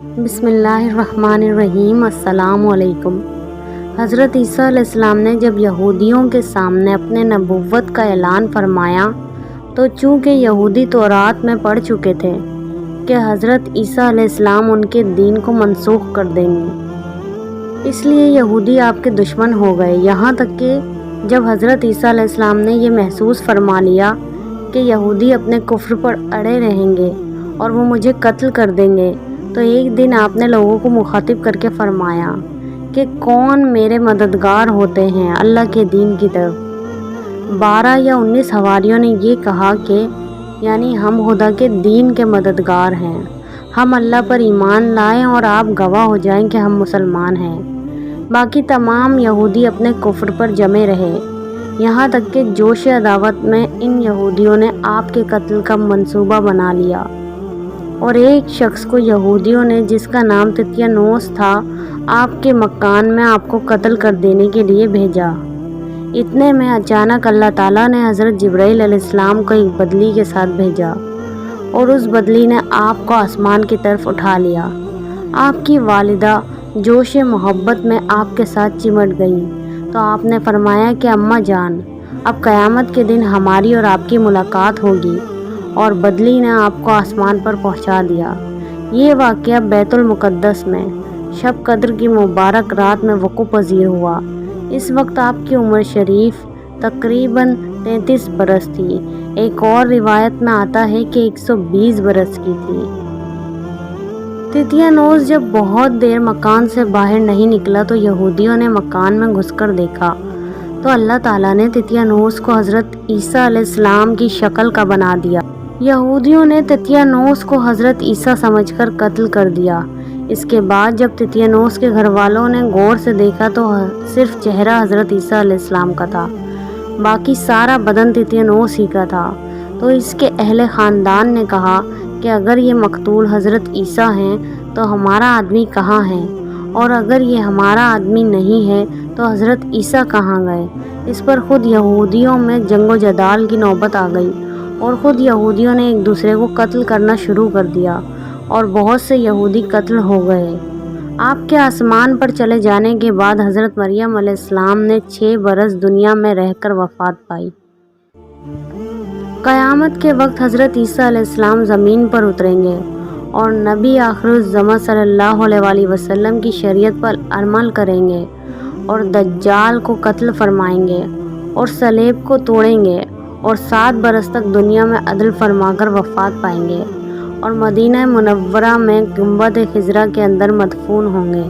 بسم اللہ الرحمن الرحیم۔ السلام علیکم۔ حضرت عیسیٰ علیہ السلام نے جب یہودیوں کے سامنے اپنے نبوت کا اعلان فرمایا تو چونکہ یہودی تورات میں پڑھ چکے تھے کہ حضرت عیسیٰ علیہ السلام ان کے دین کو منسوخ کر دیں گے، اس لیے یہودی آپ کے دشمن ہو گئے، یہاں تک کہ جب حضرت عیسیٰ علیہ السلام نے یہ محسوس فرما لیا کہ یہودی اپنے کفر پر اڑے رہیں گے اور وہ مجھے قتل کر دیں گے، تو ایک دن آپ نے لوگوں کو مخاطب کر کے فرمایا کہ کون میرے مددگار ہوتے ہیں اللہ کے دین کی طرف۔ 12 یا 19 حواریوں نے یہ کہا کہ یعنی ہم خدا کے دین کے مددگار ہیں، ہم اللہ پر ایمان لائیں اور آپ گواہ ہو جائیں کہ ہم مسلمان ہیں۔ باقی تمام یہودی اپنے کفر پر جمے رہے، یہاں تک کہ جوش عداوت میں ان یہودیوں نے آپ کے قتل کا منصوبہ بنا لیا، اور ایک شخص کو یہودیوں نے جس کا نام تتیانوس تھا آپ کے مکان میں آپ کو قتل کر دینے کے لیے بھیجا۔ اتنے میں اچانک اللہ تعالیٰ نے حضرت جبرائیل علیہ السلام کو ایک بدلی کے ساتھ بھیجا، اور اس بدلی نے آپ کو آسمان کی طرف اٹھا لیا۔ آپ کی والدہ جوش محبت میں آپ کے ساتھ چمٹ گئیں، تو آپ نے فرمایا کہ اماں جان، اب قیامت کے دن ہماری اور آپ کی ملاقات ہوگی، اور بدلی نے آپ کو آسمان پر پہنچا دیا۔ یہ واقعہ بیت المقدس میں شب قدر کی مبارک رات میں وقوع پذیر ہوا۔ اس وقت آپ کی عمر شریف تقریباً 33 برس تھی، ایک اور روایت میں آتا ہے کہ 120 برس کی تھی۔ تتیانوس جب بہت دیر مکان سے باہر نہیں نکلا تو یہودیوں نے مکان میں گھس کر دیکھا تو اللہ تعالیٰ نے تتیانوس کو حضرت عیسیٰ علیہ السلام کی شکل کا بنا دیا۔ یہودیوں نے تتیانوس کو حضرت عیسیٰ سمجھ کر قتل کر دیا۔ اس کے بعد جب تتیانوس کے گھر والوں نے غور سے دیکھا تو صرف چہرہ حضرت عیسیٰ علیہ السلام کا تھا، باقی سارا بدن تتیانوس ہی کا تھا۔ تو اس کے اہل خاندان نے کہا کہ اگر یہ مقتول حضرت عیسیٰ ہیں تو ہمارا آدمی کہاں ہے، اور اگر یہ ہمارا آدمی نہیں ہے تو حضرت عیسیٰ کہاں گئے۔ اس پر خود یہودیوں میں جنگ و جدال کی نوبت آ گئی، اور خود یہودیوں نے ایک دوسرے کو قتل کرنا شروع کر دیا، اور بہت سے یہودی قتل ہو گئے۔ آپ کے آسمان پر چلے جانے کے بعد حضرت مریم علیہ السلام نے 6 برس دنیا میں رہ کر وفات پائی۔ قیامت کے وقت حضرت عیسیٰ علیہ السلام زمین پر اتریں گے اور نبی آخر الزماں صلی اللہ علیہ وآلہ وسلم کی شریعت پر عمل کریں گے، اور دجال کو قتل فرمائیں گے اور صلیب کو توڑیں گے، اور 7 برس تک دنیا میں عدل فرما کر وفات پائیں گے، اور مدینہ منورہ میں گنبد خضرا کے اندر مدفون ہوں گے۔